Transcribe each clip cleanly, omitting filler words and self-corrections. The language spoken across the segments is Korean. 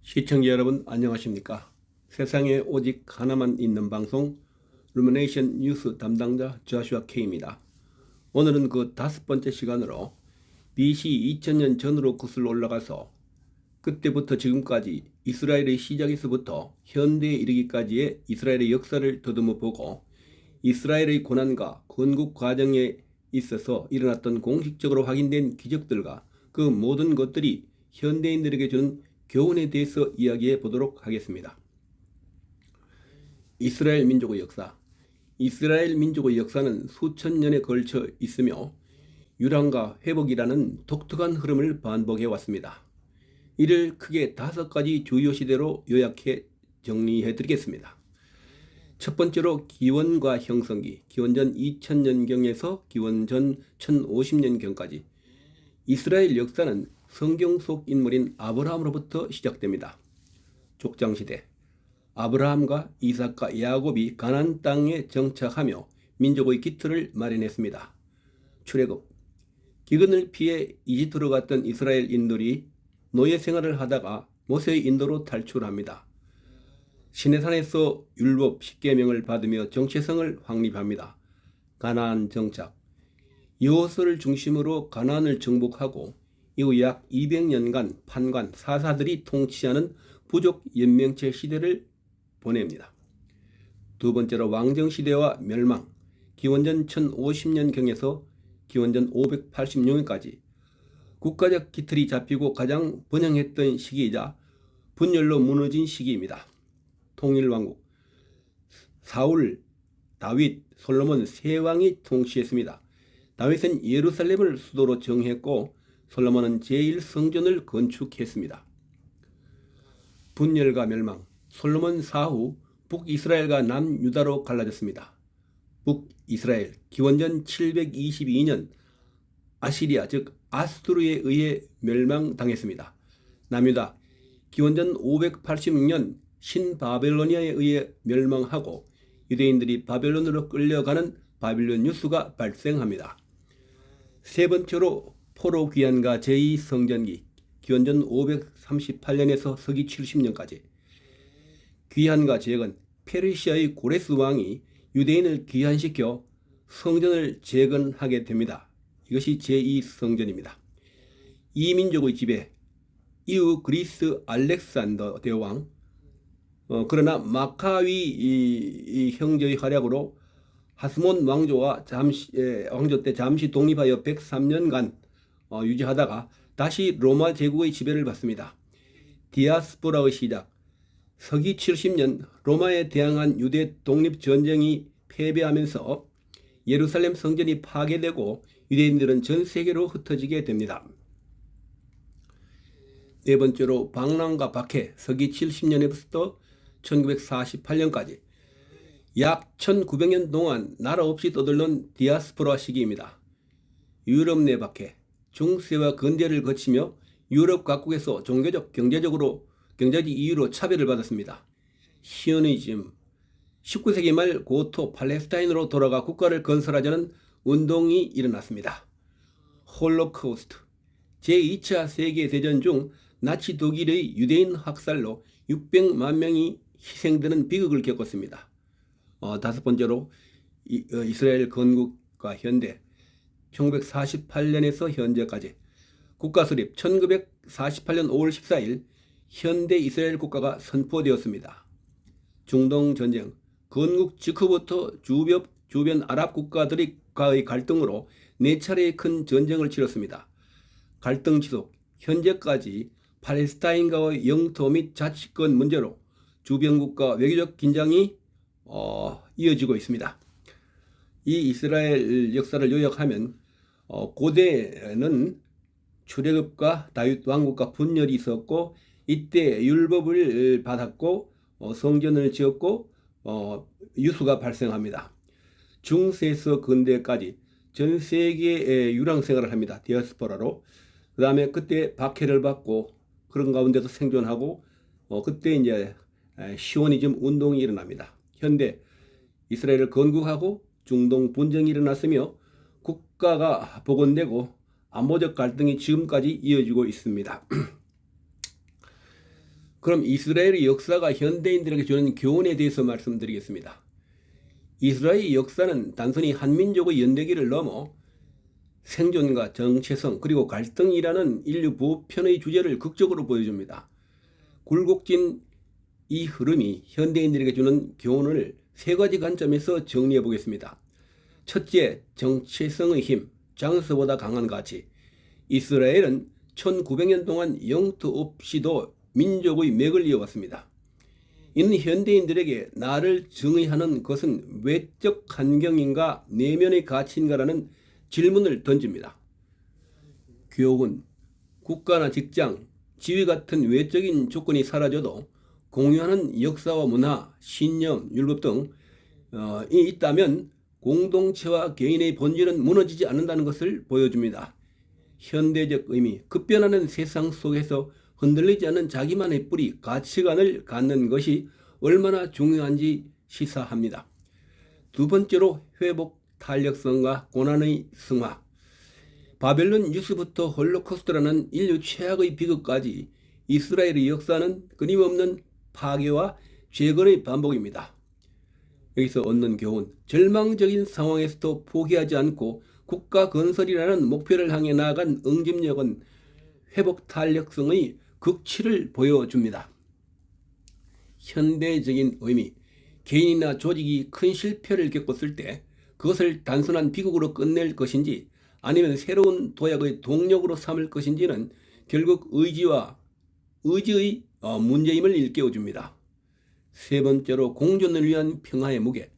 시청자 여러분 안녕하십니까? 세상에 오직 하나만 있는 방송 루미네이션 뉴스 담당자 조슈아 K입니다. 오늘은 그 5번째 시간으로 BC 2000년 전으로 구슬 올라가서 그때부터 지금까지 이스라엘의 시작에서부터 현대에 이르기까지의 이스라엘의 역사를 더듬어 보고 이스라엘의 고난과 건국 과정에 있어서 일어났던 공식적으로 확인된 기적들과 그 모든 것들이 현대인들에게 주는 교훈에 대해서 이야기해 보도록 하겠습니다. 이스라엘 민족의 역사. 이스라엘 민족의 역사는 수천 년에 걸쳐 있으며 유랑과 회복이라는 독특한 흐름을 반복해 왔습니다. 이를 크게 5가지 주요 시대로 요약해 정리해 드리겠습니다. 첫 번째로 기원과 형성기, 기원전 2000년경에서 기원전 1050년경까지 이스라엘 역사는 성경 속 인물인 아브라함으로부터 시작됩니다. 족장시대, 아브라함과 이삭과 야곱이 가나안 땅에 정착하며 민족의 기틀을 마련했습니다. 출애굽, 기근을 피해 이집트로 갔던 이스라엘인들이 노예 생활을 하다가 모세의 인도로 탈출합니다. 시내산에서 율법 10계명을 받으며 정체성을 확립합니다. 가나안 정착, 여호수아를 중심으로 가나안을 정복하고 이후 약 200년간 판관, 사사들이 통치하는 부족 연명체 시대를 보냅니다. 두 번째로 왕정시대와 멸망, 기원전 1050년경에서 기원전 586년까지 국가적 기틀이 잡히고 가장 번영했던 시기이자 분열로 무너진 시기입니다. 통일왕국, 사울, 다윗, 솔로몬 세 왕이 통치했습니다. 다윗은 예루살렘을 수도로 정했고 솔로몬은 제1성전을 건축했습니다. 분열과 멸망, 솔로몬 사후 북이스라엘과 남유다로 갈라졌습니다. 북이스라엘, 기원전 722년 아시리아 즉 아수르에 의해 멸망당했습니다. 남유다, 기원전 586년 신바벨로니아에 의해 멸망하고 유대인들이 바벨론으로 끌려가는 바빌론 유수가 발생합니다. 세 번째로 포로 귀환과 제2성전기, 기원전 538년에서 서기 70년까지 귀환과 재건, 페르시아의 고레스 왕이 유대인을 귀환시켜 성전을 재건하게 됩니다. 이것이 제2성전입니다. 이 민족의 지배, 이후 그리스 알렉산더 대왕, 그러나 마카위 이 형제의 활약으로 하스몬 왕조 때 잠시 독립하여 103년간 유지하다가 다시 로마 제국의 지배를 받습니다. 디아스포라의 시작, 서기 70년 로마에 대항한 유대 독립전쟁이 패배하면서 예루살렘 성전이 파괴되고 유대인들은 전 세계로 흩어지게 됩니다. 네 번째로 방랑과 박해, 서기 70년에부터 1948년까지 약 1900년 동안 나라 없이 떠들던 디아스포라 시기입니다. 유럽 내 박해, 중세와 근대를 거치며 유럽 각국에서 종교적, 경제적 이유로 차별을 받았습니다. 시오니즘, 19세기 말 고토 팔레스타인으로 돌아가 국가를 건설하자는 운동이 일어났습니다. 홀로코스트, 제2차 세계대전 중 나치 독일의 유대인 학살로 600만 명이 희생되는 비극을 겪었습니다. 다섯 번째로 이스라엘 건국과 현대, 1948년에서 현재까지 국가 수립, 1948년 5월 14일 현대 이스라엘 국가가 선포되었습니다. 중동 전쟁, 건국 직후부터 주변 아랍 국가들과의 갈등으로 4차례의 큰 전쟁을 치렀습니다. 갈등 지속, 현재까지 팔레스타인과의 영토 및 자치권 문제로 주변 국가 외교적 긴장이 이어지고 있습니다. 이 이스라엘 역사를 요약하면 고대에는 출애굽과 다윗 왕국과 분열이 있었고 이때 율법을 받았고 성전을 지었고 유수가 발생합니다. 중세에서 근대까지 전 세계에 유랑 생활을 합니다. 디아스포라로. 그 다음에 그때 박해를 받고 그런 가운데서 생존하고 그때 이제 시오니즘 운동이 일어납니다. 현대 이스라엘을 건국하고 중동 분쟁이 일어났으며 국가가 복원되고 안보적 갈등이 지금까지 이어지고 있습니다. 그럼 이스라엘의 역사가 현대인들에게 주는 교훈에 대해서 말씀드리겠습니다. 이스라엘의 역사는 단순히 한민족의 연대기를 넘어 생존과 정체성 그리고 갈등이라는 인류 보편의 주제를 극적으로 보여줍니다. 굴곡진 이 흐름이 현대인들에게 주는 교훈을 세 가지 관점에서 정리해 보겠습니다. 첫째, 정체성의 힘, 장소보다 강한 가치. 이스라엘은 1900년 동안 영토 없이도 민족의 맥을 이어왔습니다. 이는 현대인들에게 나를 정의하는 것은 외적 환경인가 내면의 가치인가라는 질문을 던집니다. 교훈, 국가나 직장, 지위 같은 외적인 조건이 사라져도 공유하는 역사와 문화, 신념, 율법 등이 있다면 공동체와 개인의 본질은 무너지지 않는다는 것을 보여줍니다. 현대적 의미, 급변하는 세상 속에서 흔들리지 않는 자기만의 뿌리, 가치관을 갖는 것이 얼마나 중요한지 시사합니다. 두 번째로 회복 탄력성과 고난의 승화. 바벨론 유수부터 홀로코스트라는 인류 최악의 비극까지 이스라엘의 역사는 끊임없는 파괴와 재건의 반복입니다. 여기서 얻는 교훈, 절망적인 상황에서도 포기하지 않고 국가 건설이라는 목표를 향해 나아간 응집력은 회복 탄력성의 극치를 보여줍니다. 현대적인 의미, 개인이나 조직이 큰 실패를 겪었을 때 그것을 단순한 비극으로 끝낼 것인지 아니면 새로운 도약의 동력으로 삼을 것인지는 결국 의지의 문제임을 일깨워줍니다. 세 번째로 공존을 위한 평화의 무게.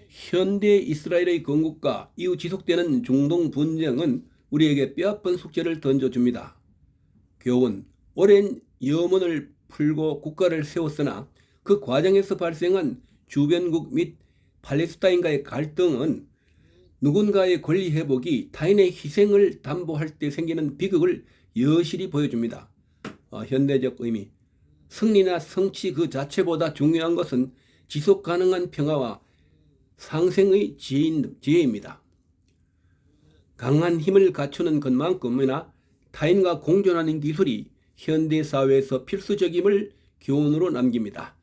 현대 이스라엘의 건국과 이후 지속되는 중동 분쟁은 우리에게 뼈아픈 숙제를 던져줍니다. 교훈, 오랜 염원을 풀고 국가를 세웠으나 그 과정에서 발생한 주변국 및 팔레스타인과의 갈등은 누군가의 권리 회복이 타인의 희생을 담보할 때 생기는 비극을 여실히 보여줍니다. 현대적 의미, 승리나 성취 그 자체보다 중요한 것은 지속 가능한 평화와 상생의 지혜입니다. 강한 힘을 갖추는 것만큼이나 타인과 공존하는 기술이 현대사회에서 필수적임을 교훈으로 남깁니다.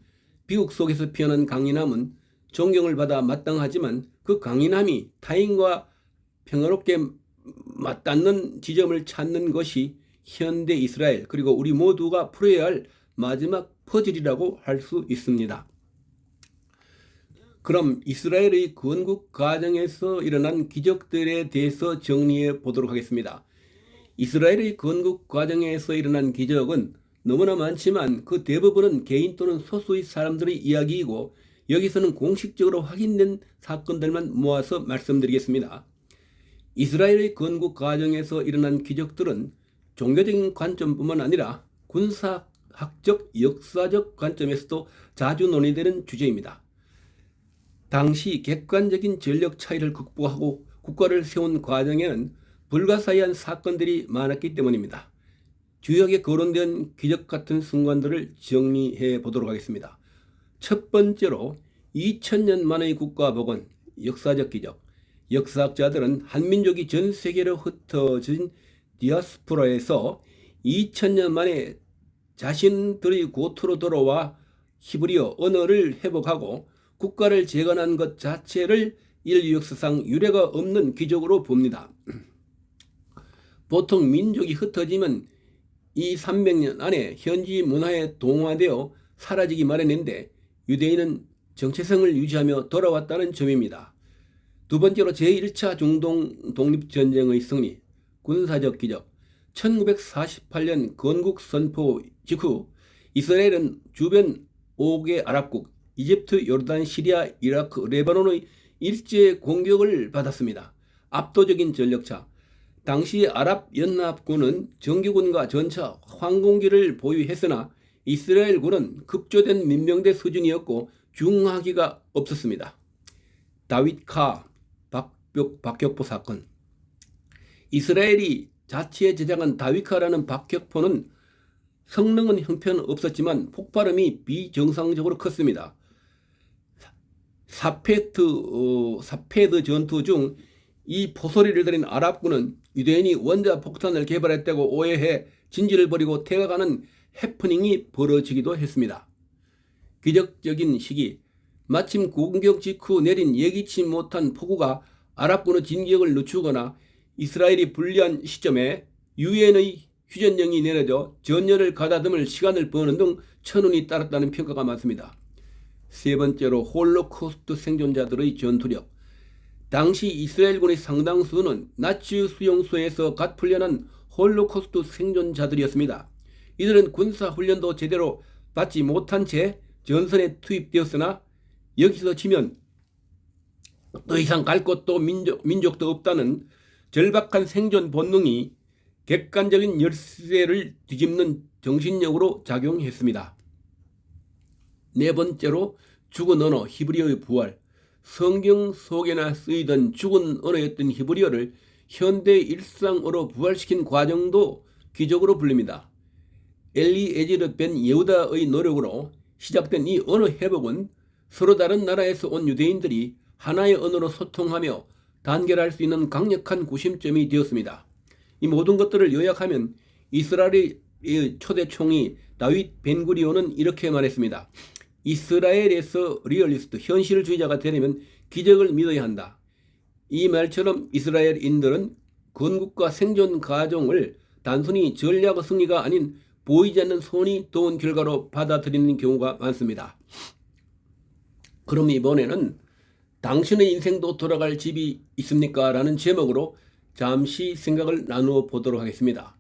비극 속에서 피어난 강인함은 존경을 받아 마땅하지만 그 강인함이 타인과 평화롭게 맞닿는 지점을 찾는 것이 현대 이스라엘 그리고 우리 모두가 풀어야 할 마지막 퍼즐이라고 할 수 있습니다. 그럼 이스라엘의 건국 과정에서 일어난 기적들에 대해서 정리해 보도록 하겠습니다. 이스라엘의 건국 과정에서 일어난 기적은 너무나 많지만 그 대부분은 개인 또는 소수의 사람들의 이야기이고 여기서는 공식적으로 확인된 사건들만 모아서 말씀드리겠습니다. 이스라엘의 건국 과정에서 일어난 기적들은 종교적인 관점뿐만 아니라 군사학적, 역사적 관점에서도 자주 논의되는 주제입니다. 당시 객관적인 전력 차이를 극복하고 국가를 세운 과정에는 불가사의한 사건들이 많았기 때문입니다. 주역에 거론된 기적 같은 순간들을 정리해 보도록 하겠습니다. 첫 번째로 2000년 만의 국가 복원, 역사적 기적. 역사학자들은 한민족이 전 세계로 흩어진 디아스포라에서 2000년 만에 자신들의 고토로 돌아와 히브리어 언어를 회복하고 국가를 재건한 것 자체를 인류 역사상 유례가 없는 기적으로 봅니다. 보통 민족이 흩어지면 200~300년 안에 현지 문화에 동화되어 사라지기 마련인데 유대인은 정체성을 유지하며 돌아왔다는 점입니다. 두 번째로 제1차 중동 독립전쟁의 승리, 군사적 기적. 1948년 건국 선포 직후 이스라엘은 주변 5개 아랍국, 이집트, 요르단, 시리아, 이라크, 레바논의 일제 공격을 받았습니다. 압도적인 전력차. 당시 아랍연합군은 정규군과 전차, 항공기를 보유했으나 이스라엘군은 급조된 민병대 수준이었고 중하기가 없었습니다. 다윗카 박격포 사건. 이스라엘이 자치에 제작한 다윗카라는 박격포는 성능은 형편없었지만 폭발음이 비정상적으로 컸습니다. 사페드 전투 중 이 포소리를 들인 아랍군은 유대인이 원자 폭탄을 개발했다고 오해해 진지를 벌이고 태가가는 해프닝이 벌어지기도 했습니다. 기적적인 시기, 마침 공격 직후 내린 예기치 못한 폭우가 아랍군의 진격을 늦추거나 이스라엘이 불리한 시점에 유엔의 휴전령이 내려져 전열을 가다듬을 시간을 버는 등 천운이 따랐다는 평가가 많습니다. 세 번째로 홀로코스트 생존자들의 전투력. 당시 이스라엘군의 상당수는 나치 수용소에서 갓 풀려난 홀로코스트 생존자들이었습니다. 이들은 군사훈련도 제대로 받지 못한 채 전선에 투입되었으나 여기서 지면 더 이상 갈 곳도 민족도 없다는 절박한 생존 본능이 객관적인 열세를 뒤집는 정신력으로 작용했습니다. 네 번째로 죽은 언어 히브리어의 부활. 성경 속에나 쓰이던 죽은 언어였던 히브리어를 현대 일상어로 부활시킨 과정도 기적으로 불립니다. 엘리에제르 벤 예후다의 노력으로 시작된 이 언어 회복은 서로 다른 나라에서 온 유대인들이 하나의 언어로 소통하며 단결할 수 있는 강력한 구심점이 되었습니다. 이 모든 것들을 요약하면 이스라엘의 초대 총리 다윗 벤구리온은 이렇게 말했습니다. 이스라엘에서 리얼리스트, 현실주의자가 되려면 기적을 믿어야 한다. 이 말처럼 이스라엘인들은 건국과 생존 과정을 단순히 전략의 승리가 아닌 보이지 않는 손이 도운 결과로 받아들이는 경우가 많습니다. 그럼 이번에는 당신의 인생도 돌아갈 집이 있습니까? 라는 제목으로 잠시 생각을 나누어 보도록 하겠습니다.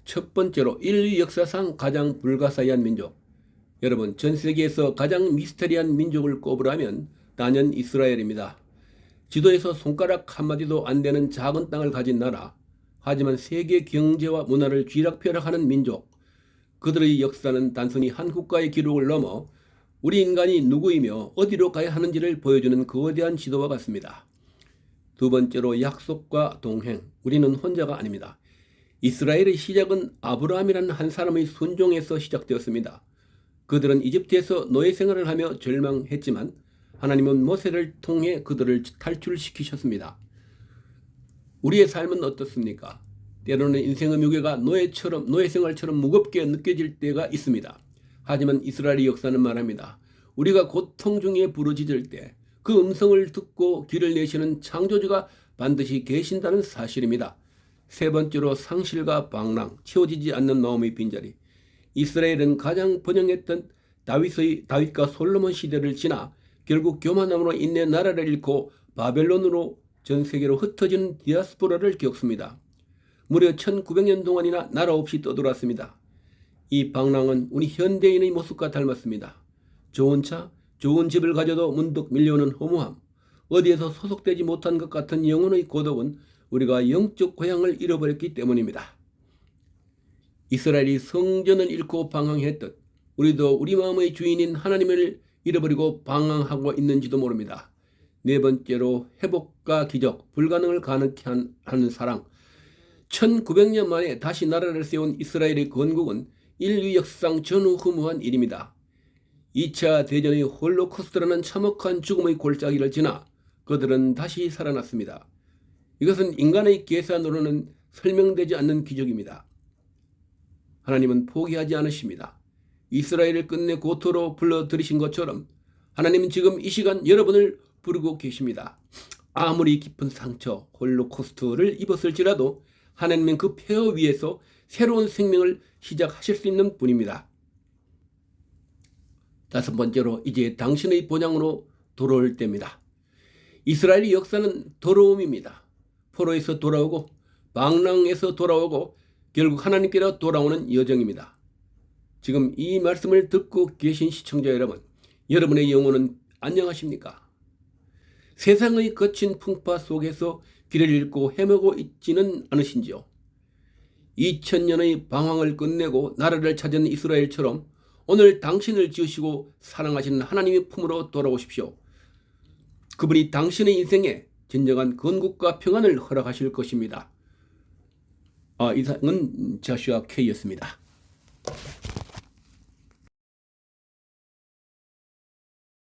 첫 번째로 인류 역사상 가장 불가사의한 민족. 여러분, 전 세계에서 가장 미스터리한 민족을 꼽으라면 단연 이스라엘입니다. 지도에서 손가락 한마디도 안 되는 작은 땅을 가진 나라, 하지만 세계 경제와 문화를 쥐락펴락하는 민족. 그들의 역사는 단순히 한 국가의 기록을 넘어 우리 인간이 누구이며 어디로 가야 하는지를 보여주는 거대한 지도와 같습니다. 두 번째로 약속과 동행. 우리는 혼자가 아닙니다. 이스라엘의 시작은 아브라함이라는 한 사람의 순종에서 시작되었습니다. 그들은 이집트에서 노예 생활을 하며 절망했지만 하나님은 모세를 통해 그들을 탈출시키셨습니다. 우리의 삶은 어떻습니까? 때로는 인생의 무게가 노예 생활처럼 무겁게 느껴질 때가 있습니다. 하지만 이스라엘의 역사는 말합니다. 우리가 고통 중에 부르짖을 때 그 음성을 듣고 길을 내시는 창조주가 반드시 계신다는 사실입니다. 세 번째로 상실과 방랑, 채워지지 않는 마음의 빈자리. 이스라엘은 가장 번영했던 다윗과 솔로몬 시대를 지나 결국 교만함으로 인해 나라를 잃고 바벨론으로 전 세계로 흩어지는 디아스포라를 겪습니다. 무려 1900년 동안이나 나라 없이 떠돌았습니다. 이 방랑은 우리 현대인의 모습과 닮았습니다. 좋은 차, 좋은 집을 가져도 문득 밀려오는 허무함, 어디에서 소속되지 못한 것 같은 영혼의 고독은 우리가 영적 고향을 잃어버렸기 때문입니다. 이스라엘이 성전을 잃고 방황했듯 우리도 우리 마음의 주인인 하나님을 잃어버리고 방황하고 있는지도 모릅니다. 네 번째로 회복과 기적, 불가능을 가능케 하는 사랑. 1900년 만에 다시 나라를 세운 이스라엘의 건국은 인류 역사상 전후무한 일입니다. 2차 대전의 홀로코스트라는 참혹한 죽음의 골짜기를 지나 그들은 다시 살아났습니다. 이것은 인간의 계산으로는 설명되지 않는 기적입니다. 하나님은 포기하지 않으십니다. 이스라엘을 끝내 고토로 불러들이신 것처럼 하나님은 지금 이 시간 여러분을 부르고 계십니다. 아무리 깊은 상처, 홀로코스트를 입었을지라도 하나님은 그 폐허 위에서 새로운 생명을 시작하실 수 있는 분입니다. 다섯 번째로 이제 당신의 본향으로 돌아올 때입니다. 이스라엘의 역사는 돌아옴입니다. 포로에서 돌아오고 방랑에서 돌아오고 결국 하나님께로 돌아오는 여정입니다. 지금 이 말씀을 듣고 계신 시청자 여러분, 여러분의 영혼은 안녕하십니까? 세상의 거친 풍파 속에서 길을 잃고 헤매고 있지는 않으신지요? 2000년의 방황을 끝내고 나라를 찾은 이스라엘처럼 오늘 당신을 지으시고 사랑하시는 하나님의 품으로 돌아오십시오. 그분이 당신의 인생에 진정한 건국과 평안을 허락하실 것입니다. 이상은 자슈아 K였습니다.